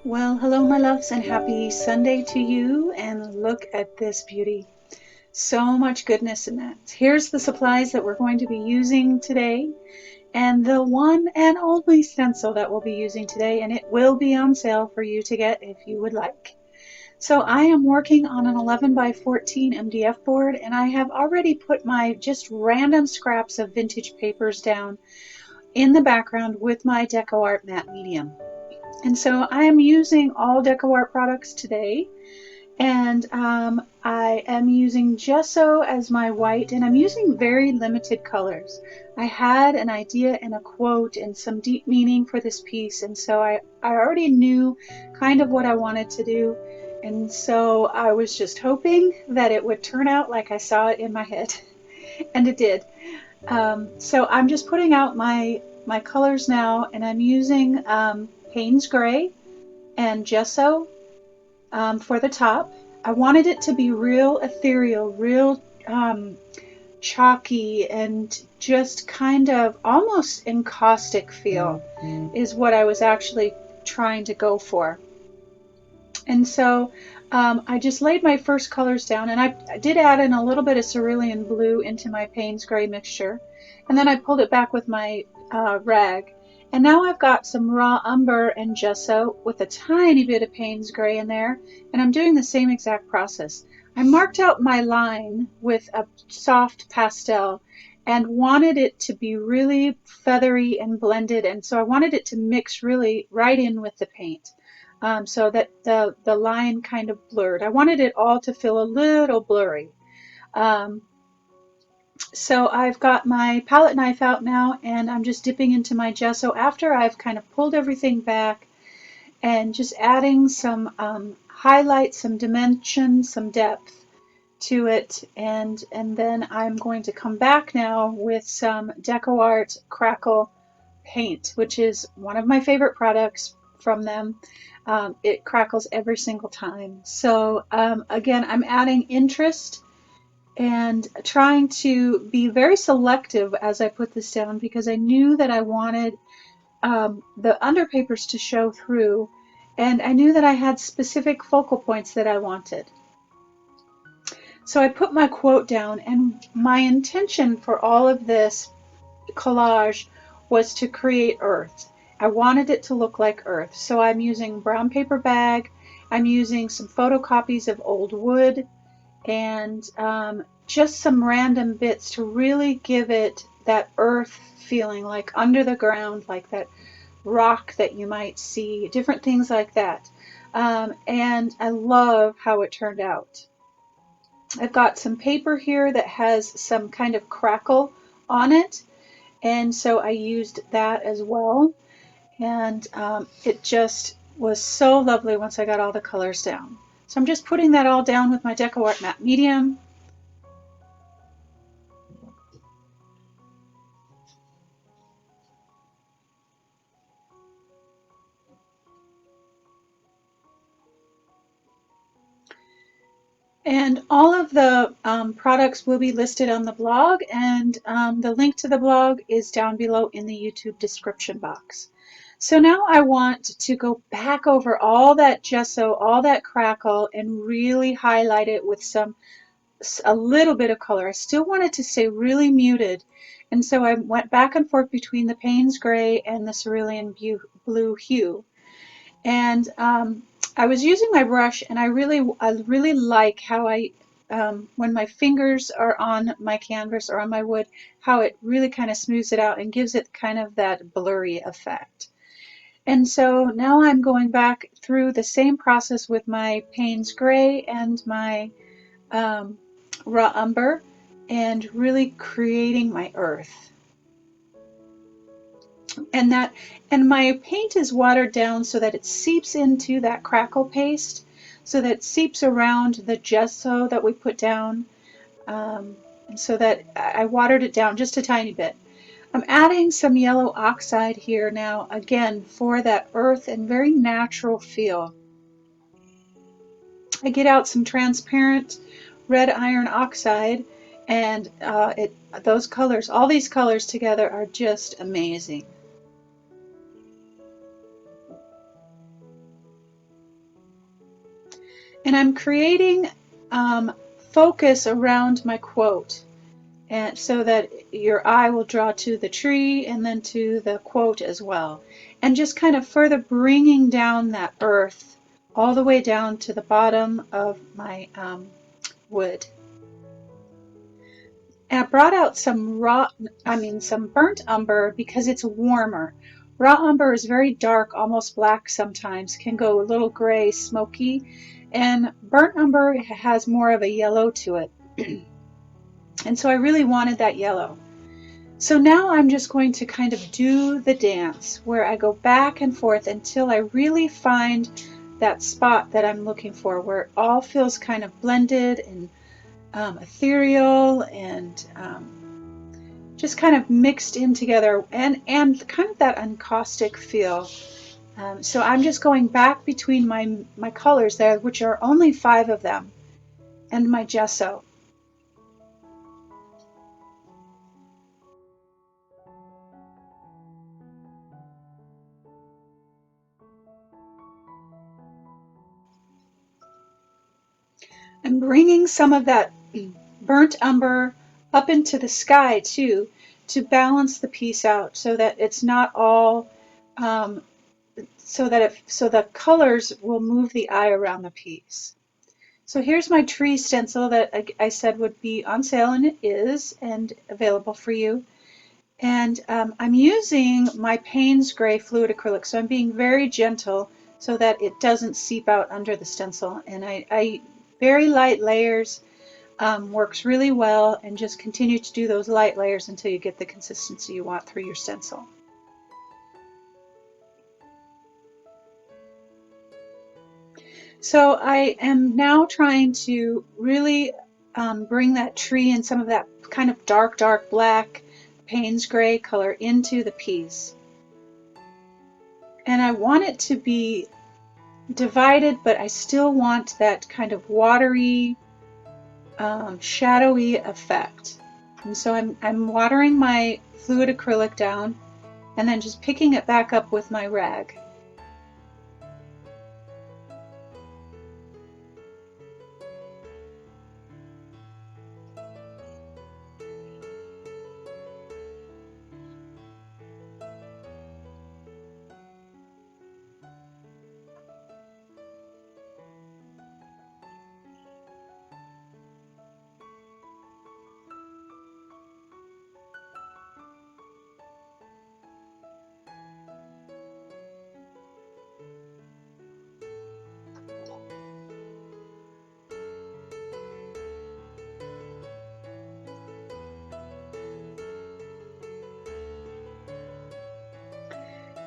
Well, hello, my loves, and happy Sunday to you. And look at this beauty. So much goodness in that. Here's the supplies that we're going to be using today, and the one and only stencil that we'll be using today, and it will be on sale for you to get if you would like. So I am working on an 11 by 14 MDF board, and I have already put my just random scraps of vintage papers down in the background with my Deco Art matte medium. And so I am using all DecoArt products today, and I am using gesso as my white, and I'm using very limited colors. I had an idea and a quote and some deep meaning for this piece, and so I already knew kind of what I wanted to do, and so I was just hoping that it would turn out like I saw it in my head, and it did. So I'm just putting out my colors now, and I'm using Payne's Gray and gesso for the top. I wanted it to be real ethereal, real chalky, and just kind of almost encaustic feel is what I was actually trying to go for. And so I just laid my first colors down, and I did add in a little bit of cerulean blue into my Payne's Gray mixture, and then I pulled it back with my rag. And now I've got some raw umber and gesso with a tiny bit of Payne's Gray in there, and I'm doing the same exact process. I marked out my line with a soft pastel and wanted it to be really feathery and blended, and so I wanted it to mix really right in with the paint. So that the line kind of blurred. I wanted it all to feel a little blurry. Um, so I've got my palette knife out now, and I'm just dipping into my gesso after I've kind of pulled everything back and just adding some highlight, some dimension, some depth to it, and then I'm going to come back now with some DecoArt Crackle paint, which is one of my favorite products from them. It crackles every single time. So again, I'm adding interest and trying to be very selective as I put this down, because I knew that I wanted the underpapers to show through, and I knew that I had specific focal points that I wanted. So I put my quote down, and my intention for all of this collage was to create earth. I wanted it to look like earth. So I'm using brown paper bag, I'm using some photocopies of old wood, and just some random bits to really give it that earth feeling, like under the ground, like that rock that you might see, different things like that. And I love how it turned out. I've got some paper here that has some kind of crackle on it, and so I used that as well, and it just was so lovely once I got all the colors down. So I'm just putting that all down with my DecoArt matte medium. And all of the products will be listed on the blog, and the link to the blog is down below in the YouTube description box. So now I want to go back over all that gesso, all that crackle, and really highlight it with a little bit of color. I still want it to stay really muted, and so I went back and forth between the Payne's Gray and the cerulean blue hue. And I was using my brush, and I really like how when my fingers are on my canvas or on my wood, how it really kind of smooths it out and gives it kind of that blurry effect. And so now I'm going back through the same process with my Payne's Gray and my raw umber, and really creating my earth. And my paint is watered down so that it seeps into that crackle paste, so that it seeps around the gesso that we put down, and so that I watered it down just a tiny bit. I'm adding some yellow oxide here now, again, for that earth and very natural feel. I get out some transparent red iron oxide, and those colors, all these colors together, are just amazing. And I'm creating focus around my quote, and so that your eye will draw to the tree and then to the quote as well. And just kind of further bringing down that earth all the way down to the bottom of my wood. And I brought out some some burnt umber because it's warmer. Raw umber is very dark, almost black sometimes, can go a little gray, smoky, and burnt umber has more of a yellow to it. And so I really wanted that yellow. So now I'm just going to kind of do the dance where I go back and forth until I really find that spot that I'm looking for, where it all feels kind of blended and ethereal and just kind of mixed in together, and kind of that encaustic feel. So I'm just going back between my colors there, which are only 5 of them, and my gesso. I'm bringing some of that burnt umber up into the sky too, to balance the piece out, so that it's not all so the colors will move the eye around the piece. So here's my tree stencil that I said would be on sale, and it is, and available for you. And I'm using my Payne's Gray fluid acrylic, so I'm being very gentle so that it doesn't seep out under the stencil. And I very light layers works really well, and just continue to do those light layers until you get the consistency you want through your stencil. So I am now trying to really bring that tree and some of that kind of dark black Payne's Gray color into the piece. And I want it to be divided, but I still want that kind of watery, shadowy effect. And so I'm watering my fluid acrylic down and then just picking it back up with my rag.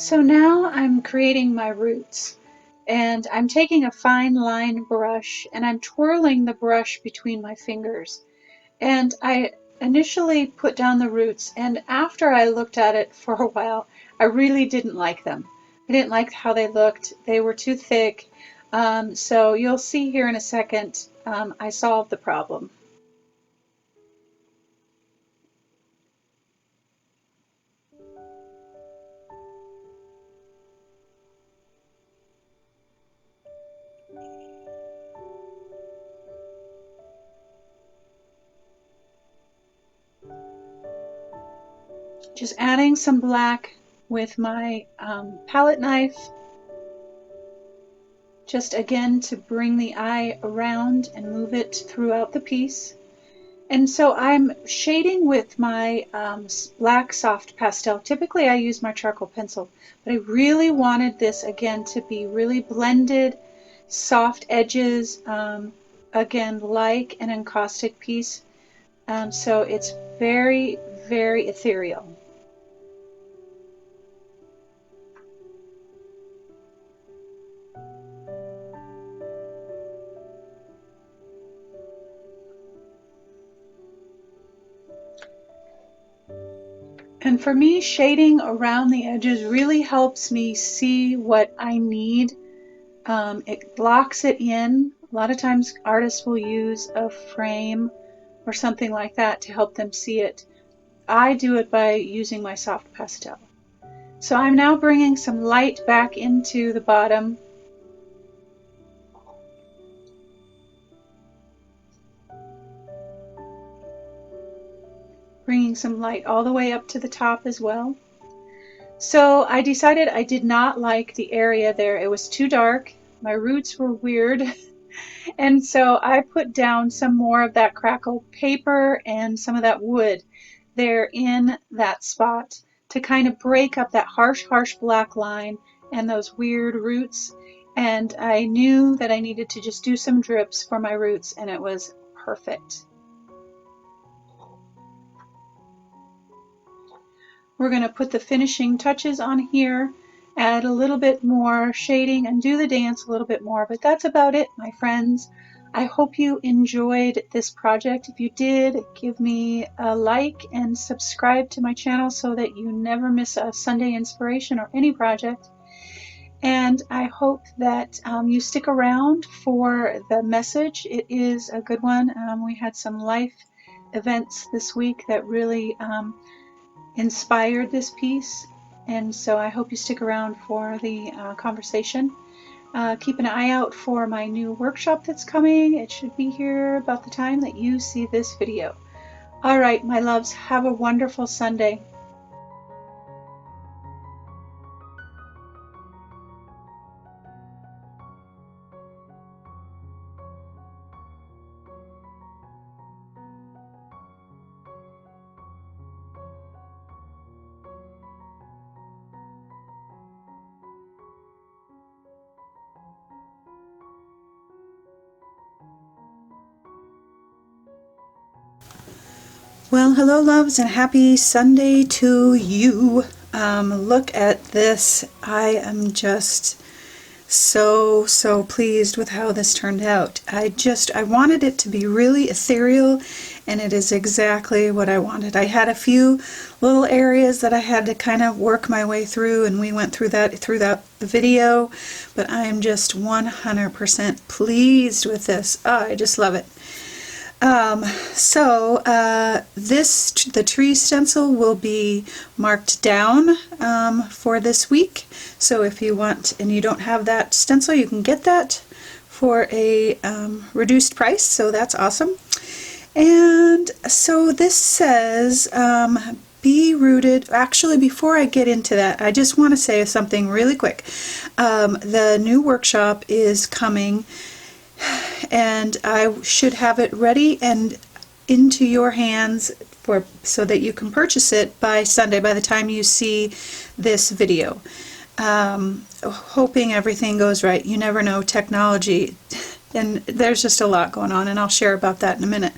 So now I'm creating my roots, and I'm taking a fine line brush and I'm twirling the brush between my fingers. And I initially put down the roots, and after I looked at it for a while, I really didn't like them. I didn't like how they looked. They were too thick. So you'll see here in a second, I solved the problem. Just adding some black with my palette knife, just again to bring the eye around and move it throughout the piece. And so I'm shading with my black soft pastel. Typically I use my charcoal pencil, but I really wanted this again to be really blended, soft edges, again like an encaustic piece. So it's very, very ethereal. And for me, shading around the edges really helps me see what I need. It blocks it in. A lot of times artists will use a frame or something like that to help them see it. I do it by using my soft pastel. So I'm now bringing some light back into the bottom. bringing some light all the way up to the top as well. So I decided I did not like the area there. It was too dark. My roots were weird. And so I put down some more of that crackled paper and some of that wood there in that spot to kind of break up that harsh black line and those weird roots. And I knew that I needed to just do some drips for my roots, and it was perfect. We're going to put the finishing touches on here, add a little bit more shading, and do the dance a little bit more. But that's about it, my friends. I hope you enjoyed this project. If you did, give me a like and subscribe to my channel so that you never miss a Sunday inspiration or any project. And I hope that you stick around for the message. It is a good one. We had some life events this week that really inspired this piece, and so I hope you stick around for the conversation. Keep an eye out for my new workshop that's coming. It should be here about the time that you see this video. All right, my loves, have a wonderful Sunday. Well, hello loves, and happy Sunday to you. Look at this. I am just so pleased with how this turned out. I wanted it to be really ethereal, and it is exactly what I wanted. I had a few little areas that I had to kind of work my way through, and we went through that the video, but I am just 100% pleased with this. Oh, I just love it. The tree stencil will be marked down for this week. So if you want and you don't have that stencil, you can get that for a reduced price. So that's awesome. And so this says, be rooted. Actually, before I get into that, I just want to say something really quick. The new workshop is coming, and I should have it ready and into your hands so that you can purchase it by Sunday, by the time you see this video. Hoping everything goes right. You never know, technology, and there's just a lot going on, and I'll share about that in a minute.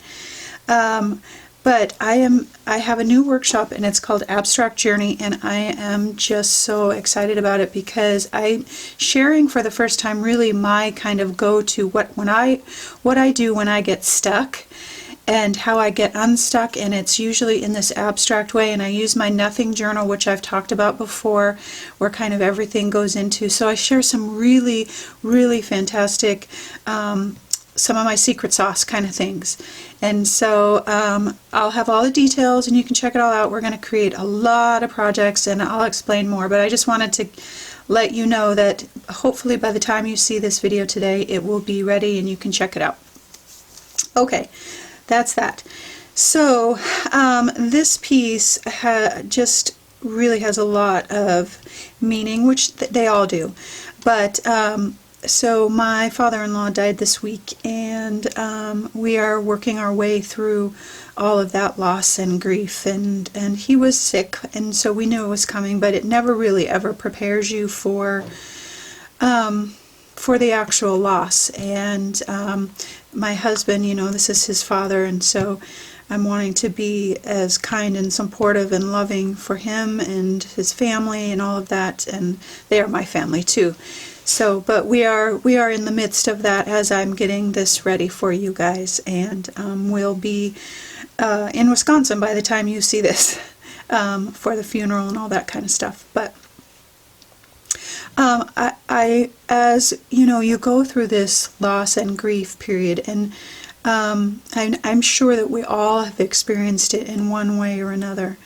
But I have a new workshop, and it's called Abstract Journey, and I am just so excited about it because I'm sharing for the first time really my kind of go-to, what I do when I get stuck and how I get unstuck, and it's usually in this abstract way. And I use my nothing journal, which I've talked about before, where kind of everything goes into. So I share some really fantastic some of my secret sauce kind of things. And so I'll have all the details, and you can check it all out. We're going to create a lot of projects, and I'll explain more, but I just wanted to let you know that hopefully by the time you see this video today, it will be ready and you can check it out. Okay, that's that. So this piece just really has a lot of meaning, which they all do. But so my father-in-law died this week, and we are working our way through all of that loss and grief, and he was sick, and so we knew it was coming, but it never really ever prepares you for the actual loss. And my husband, you know, this is his father, and so I'm wanting to be as kind and supportive and loving for him and his family and all of that, and they are my family too. So, but we are in the midst of that as I'm getting this ready for you guys, and we'll be in Wisconsin by the time you see this for the funeral and all that kind of stuff. But as you know, you go through this loss and grief period, and I'm sure that we all have experienced it in one way or another.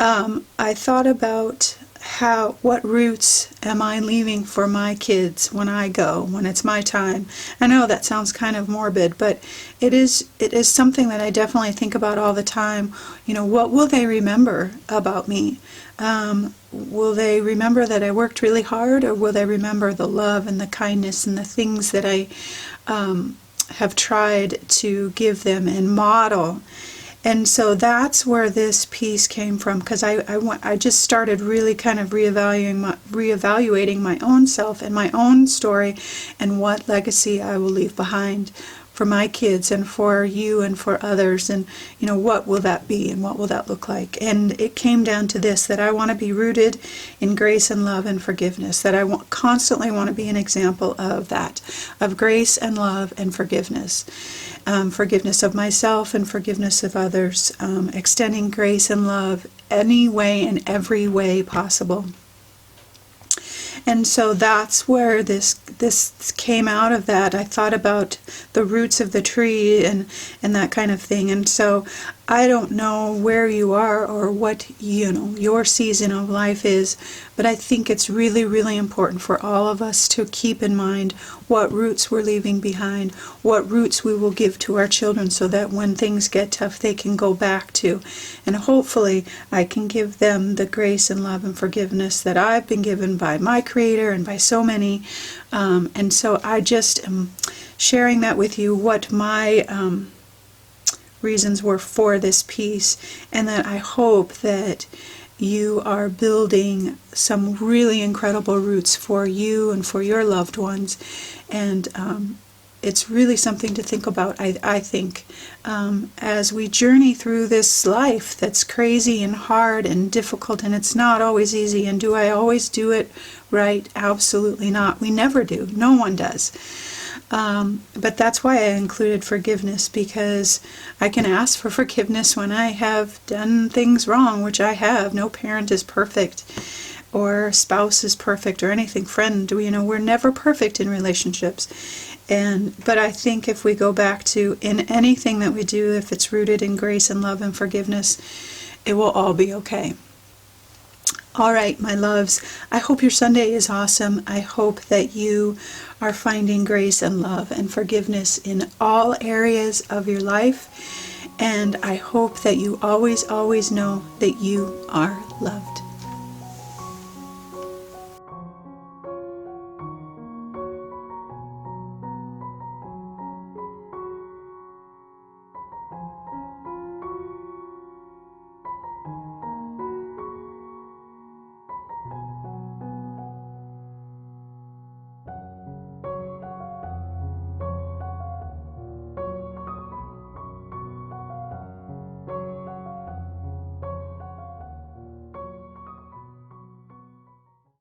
I thought about what roots am I leaving for my kids when I go, when it's my time? I know that sounds kind of morbid, but it is something that I definitely think about all the time. What will they remember about me? Will they remember that I worked really hard, or will they remember the love and the kindness and the things that I have tried to give them and model? And so that's where this piece came from, because I just started really kind of reevaluating my own self and my own story and what legacy I will leave behind for my kids and for you and for others. And, what will that be and what will that look like? And it came down to this, that I want to be rooted in grace and love and forgiveness, that I constantly want to be an example of that, of grace and love and forgiveness. Forgiveness of myself and forgiveness of others, extending grace and love any way and every way possible. And so that's where this came out of that. I thought about the roots of the tree and that kind of thing. And so I don't know where you are or what your season of life is, but I think it's really, really important for all of us to keep in mind what roots we're leaving behind, what roots we will give to our children, so that when things get tough, they can go back to. And hopefully I can give them the grace and love and forgiveness that I've been given by my Creator and by so many. And so I just am sharing that with you, what my reasons were for this piece, and that I hope that you are building some really incredible roots for you and for your loved ones. And it's really something to think about, I think, as we journey through this life that's crazy and hard and difficult, and it's not always easy. And do I always do it right? Absolutely not. We never do. No one does. But that's why I included forgiveness, because I can ask for forgiveness when I have done things wrong, which I have. No parent is perfect, or spouse is perfect, or anything. Friend, we're never perfect in relationships. But I think if we go back to, in anything that we do, if it's rooted in grace and love and forgiveness, it will all be okay. All right, my loves, I hope your Sunday is awesome. I hope that you are finding grace and love and forgiveness in all areas of your life. And I hope that you always, always know that you are loved.